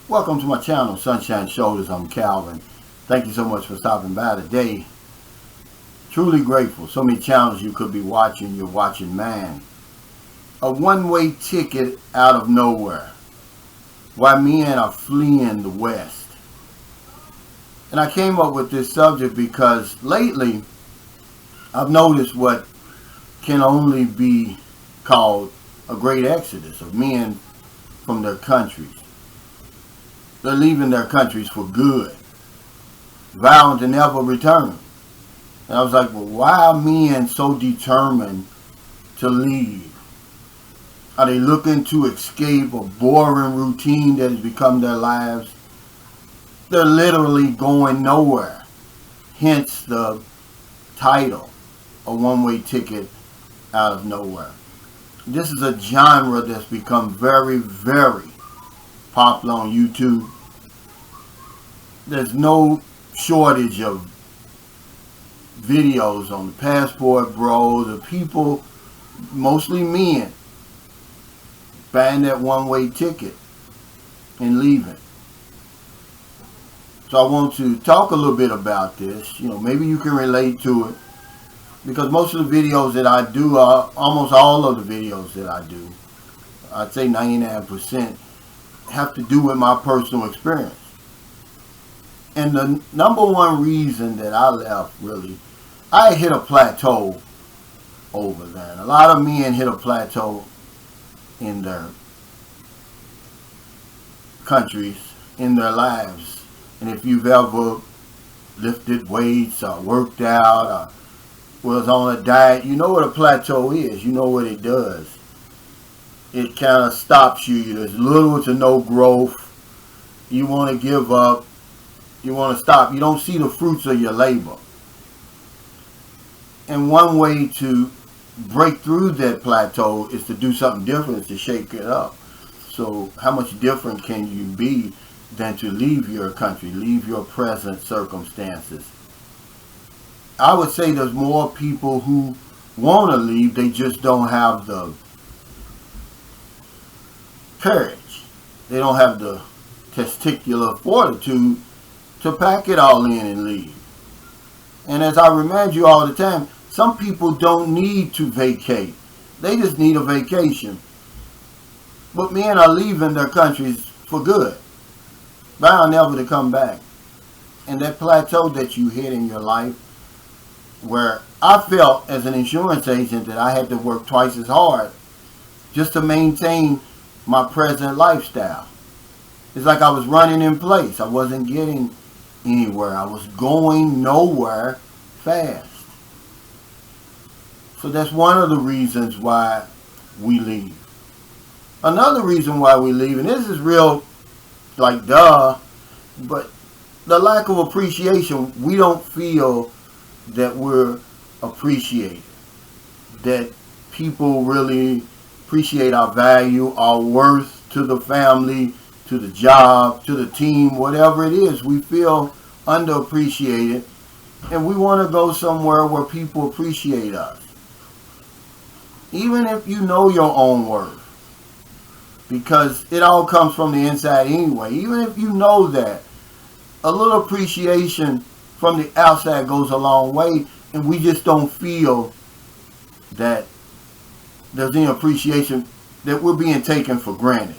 Welcome to my channel, Sunshine Shoulders. I'm Calvin. Thank you so much for stopping by today. Truly grateful. So many channels you could be watching. You're watching man. A one-way ticket out of nowhere. Why men are fleeing the West. And I came up with this subject because lately I've noticed what can only be called a great exodus of men from their countries. They're leaving their countries for good, vowing to never return. And I was like, well, why are men so determined to leave? Are they looking to escape a boring routine that has become their lives? They're literally going nowhere. Hence the title, A One-Way Ticket Out of Nowhere. This is a genre that's become very, very popular on YouTube. There's no shortage of videos on the Passport Bros of people, mostly men, buying that one-way ticket and leaving. So I want to talk a little bit about this. Maybe you can relate to it, because most of the videos that I do, almost all of the videos that I do, I'd say 99%, have to do with my personal experience. And the number one reason that I left, really, I hit a plateau over there. And a lot of men hit a plateau in their countries, in their lives. And if you've ever lifted weights or worked out or was on a diet, you know what a plateau is. You know what it does. It kind of stops you. There's little to no growth. You want to give up. You want to stop. You don't see the fruits of your labor. And one way to break through that plateau is to do something different, is to shake it up. So how much different can you be than to leave your country, leave your present circumstances? I would say there's more people who want to leave, they just don't have the courage. They don't have the testicular fortitude to pack it all in and leave. And as I remind you all the time, some people don't need to vacate. They just need a vacation. But men are leaving their countries for good, bound never to come back. And that plateau that you hit in your life, where I felt as an insurance agent that I had to work twice as hard just to maintain my present lifestyle. It's like I was running in place. I wasn't getting anywhere. I was going nowhere fast. So that's one of the reasons why we leave. Another reason why we leave, and this is real, like duh, but the lack of appreciation. We don't feel that we're appreciated, that people really appreciate our value, our worth to the family, to the job, to the team, whatever it is. We feel underappreciated, and we want to go somewhere where people appreciate us. Even if you know your own worth, because it all comes from the inside anyway. Even if you know that, a little appreciation from the outside goes a long way, and we just don't feel that there's any appreciation, that we're being taken for granted.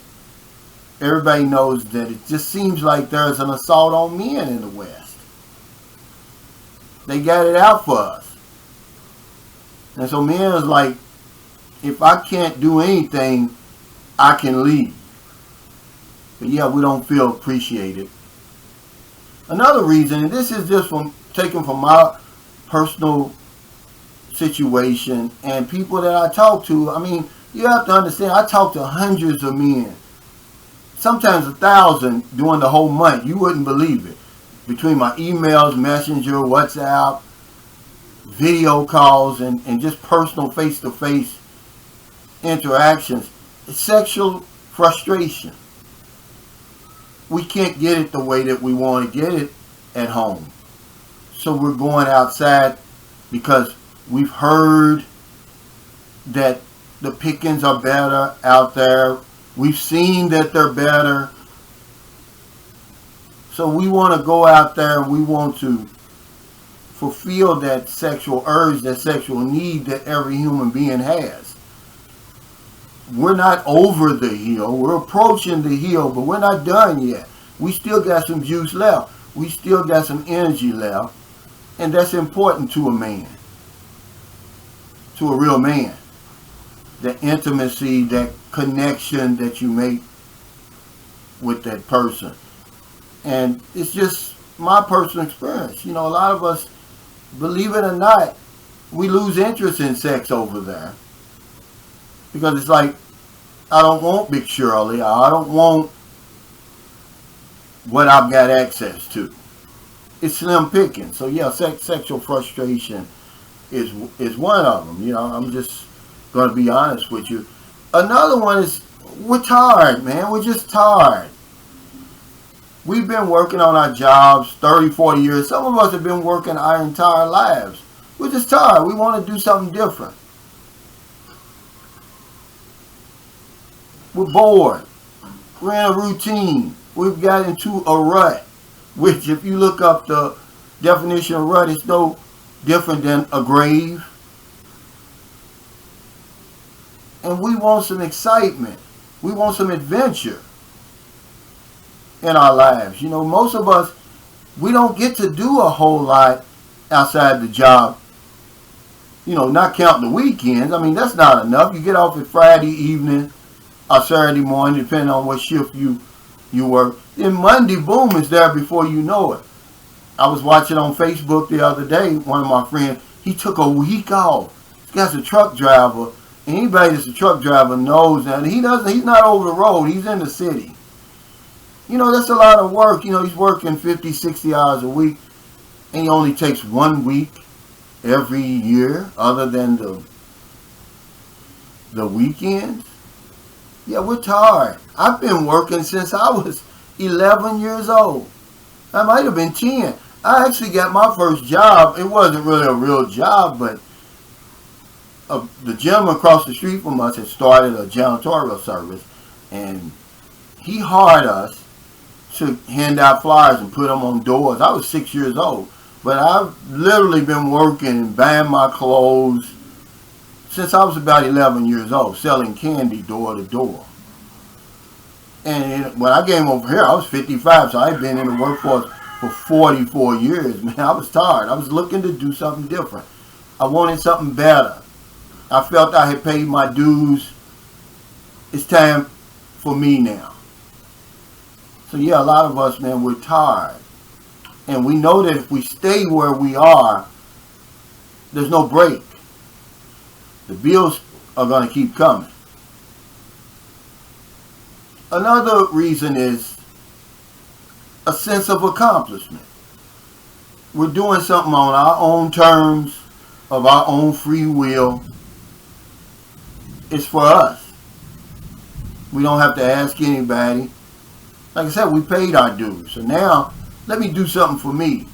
Everybody knows that it just seems like there's an assault on men in the West. They got it out for us. And so men is like, if I can't do anything, I can leave. But yeah, we don't feel appreciated. Another reason, and this is just taken from my personal situation and people that I talk to. I mean, you have to understand, I talk to hundreds of men, sometimes 1,000 during the whole month. You wouldn't believe it. Between my emails, Messenger, WhatsApp, video calls, and just personal face-to-face interactions. It's sexual frustration. We can't get it the way that we want to get it at home. So we're going outside because we've heard that the pickings are better out there. We've seen that they're better. So we want to go out there and we want to fulfill that sexual urge, that sexual need that every human being has. We're not over the hill. We're approaching the hill, but we're not done yet. We still got some juice left. We still got some energy left. And that's important to a man. To a real man. That intimacy, that connection that you make with that person. And it's just my personal experience. You know, a lot of us, believe it or not, we lose interest in sex over there. Because it's like, I don't want Big Shirley. I don't want what I've got access to. It's slim picking. So yeah, sexual frustration is one of them. You know, I'm just going to be honest with you. Another one is we're tired, man. We're just tired. We've been working on our jobs 30, 40 years. Some of us have been working our entire lives. We're just tired. We want to do something different. We're bored. We're in a routine. We've got into a rut, which if you look up the definition of rut, it's no different than a grave. And we want some excitement. We want some adventure in our lives. You know, most of us, we don't get to do a whole lot outside the job. You know, not counting the weekends. I mean, that's not enough. You get off at Friday evening or Saturday morning, depending on what shift you work. Then Monday, boom, is there before you know it. I was watching on Facebook the other day, one of my friends, he took a week off. This guy's a truck driver. Anybody that's a truck driver knows that. He's not over the road. He's in the city. You know, that's a lot of work. You know, he's working 50, 60 hours a week. And he only takes 1 week every year other than the weekends. Yeah, we're tired. I've been working since I was 11 years old. I might have been 10. I actually got my first job. It wasn't really a real job, but the gentleman across the street from us had started a janitorial service, and he hired us to hand out flyers and put them on doors. I was 6 years old, but I've literally been working and buying my clothes since I was about 11 years old, selling candy door to door. And when I came over here, I was 55, so I'd been in the workforce for 44 years. Man, I was tired. I was looking to do something different. I wanted something better. I felt I had paid my dues. It's time for me now. So yeah, a lot of us, man, we're tired. And we know that if we stay where we are, there's no break. The bills are going to keep coming. Another reason is a sense of accomplishment. We're doing something on our own terms, of our own free will. It's for us. We don't have to ask anybody. Like I said, we paid our dues. So now, let me do something for me.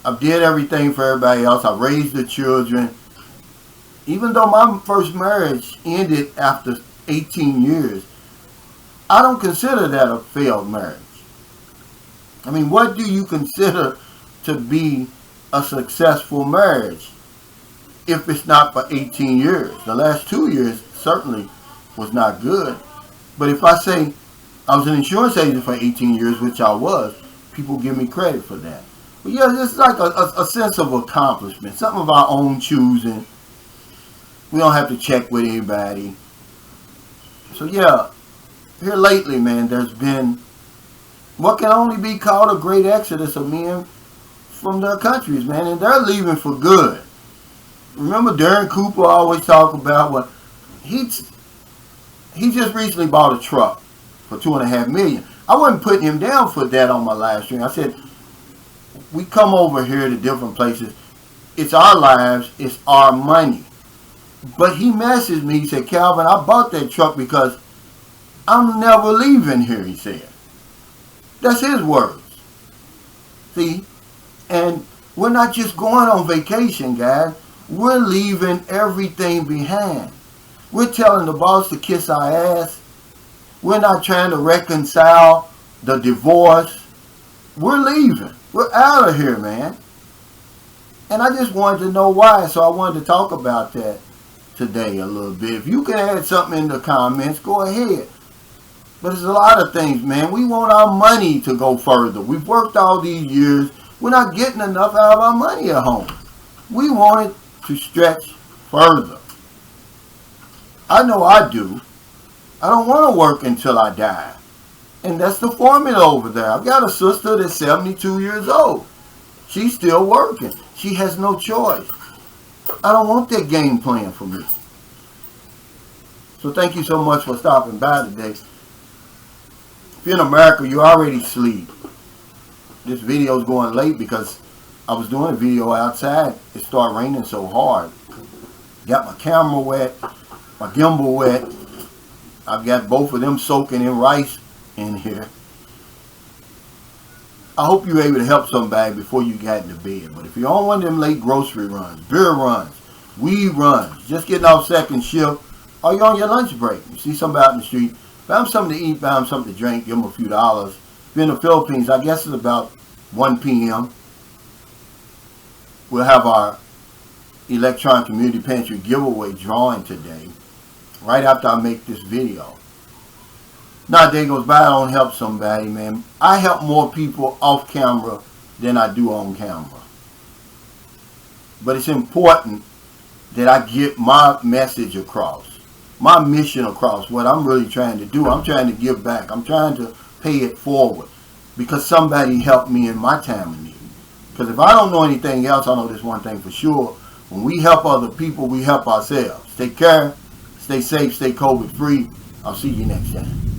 I did everything for everybody else. I raised the children. Even though my first marriage ended after 18 years, I don't consider that a failed marriage. I mean, what do you consider to be a successful marriage if it's not for 18 years? The last 2 years certainly was not good. But if I say I was an insurance agent for 18 years, which I was, people give me credit for that. But yeah, it's like a sense of accomplishment, something of our own choosing. We don't have to check with anybody. So yeah, here lately, man, there's been what can only be called a great exodus of men from their countries, man, and they're leaving for good. Remember Darren Cooper always talk about what he just recently bought a truck for $2.5 million. I wasn't putting him down for that on my live stream. I said, we come over here to different places. It's our lives. It's our money. But he messaged me. He said, Calvin, I bought that truck because I'm never leaving here, he said. That's his words. See? And we're not just going on vacation, guys. We're leaving everything behind. We're telling the boss to kiss our ass. We're not trying to reconcile the divorce. We're leaving. We're out of here, man. And I just wanted to know why, so I wanted to talk about that today a little bit. If you can add something in the comments, go ahead. But there's a lot of things, man. We want our money to go further. We've worked all these years. We're not getting enough out of our money at home. We want it to stretch further. I know I do. I don't want to work until I die. And that's the formula over there. I've got a sister that's 72 years old. She's still working. She has no choice. I don't want that game plan for me. So thank you so much for stopping by today. If you're in America, you already sleep. This video is going late because I was doing a video outside. It started raining so hard. Got my camera wet, my gimbal wet. I've got both of them soaking in rice in here. I hope you're able to help somebody before you get into bed. But if you're on one of them late grocery runs, beer runs, weed runs, just getting off second shift, or you're on your lunch break, you see somebody out in the street, buy them something to eat, buy them something to drink, give them a few dollars. If you're in the Philippines, I guess it's about 1 p.m. We'll have our Electronic Community Pantry giveaway drawing today, right after I make this video. Not a day goes by I don't help somebody, man. I help more people off camera than I do on camera. But it's important that I get my message across, my mission across, what I'm really trying to do. I'm trying to give back. I'm trying to pay it forward because somebody helped me in my time of need. Because if I don't know anything else, I know this one thing for sure. When we help other people, we help ourselves. Take care, stay safe, stay COVID free. I'll see you next time.